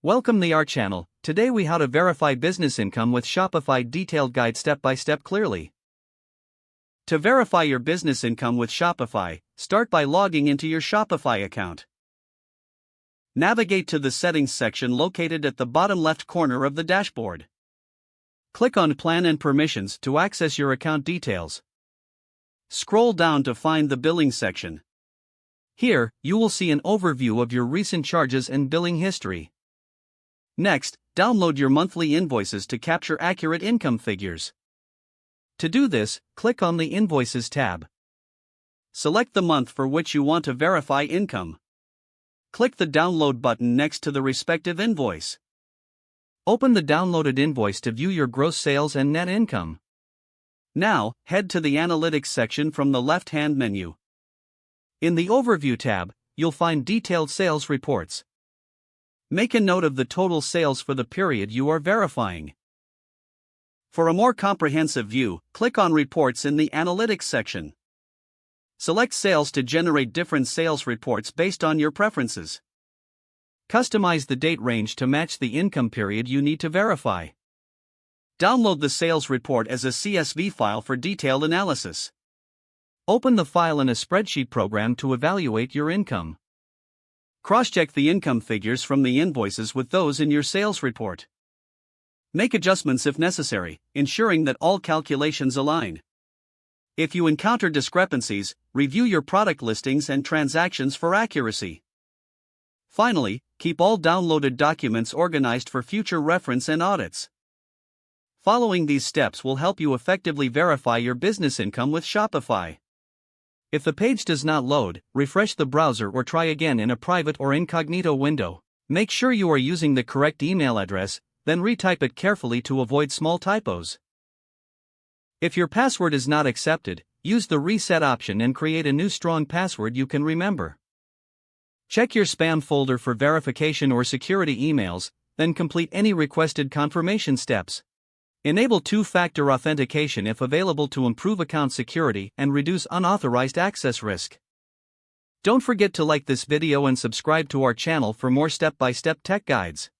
Welcome to our channel. Today we how to verify business income with Shopify detailed guide step by step clearly. To verify your business income with Shopify, start by logging into your Shopify account. Navigate to the settings section located at the bottom left corner of the dashboard. Click on Plan and Permissions to access your account details. Scroll down to find the billing section. Here, you will see an overview of your recent charges and billing history. Next, download your monthly invoices to capture accurate income figures. To do this, click on the Invoices tab. Select the month for which you want to verify income. Click the Download button next to the respective invoice. Open the downloaded invoice to view your gross sales and net income. Now, head to the Analytics section from the left-hand menu. In the Overview tab, you'll find detailed sales reports. Make a note of the total sales for the period you are verifying. For a more comprehensive view, click on Reports in the Analytics section. Select Sales to generate different sales reports based on your preferences. Customize the date range to match the income period you need to verify. Download the sales report as a CSV file for detailed analysis. Open the file in a spreadsheet program to evaluate your income. Cross-check the income figures from the invoices with those in your sales report. Make adjustments if necessary, ensuring that all calculations align. If you encounter discrepancies, review your product listings and transactions for accuracy. Finally, keep all downloaded documents organized for future reference and audits. Following these steps will help you effectively verify your business income with Shopify. If the page does not load, refresh the browser or try again in a private or incognito window. Make sure you are using the correct email address, then retype it carefully to avoid small typos. If your password is not accepted, use the reset option and create a new strong password you can remember. Check your spam folder for verification or security emails, then complete any requested confirmation steps. Enable two-factor authentication if available to improve account security and reduce unauthorized access risk. Don't forget to like this video and subscribe to our channel for more step-by-step tech guides.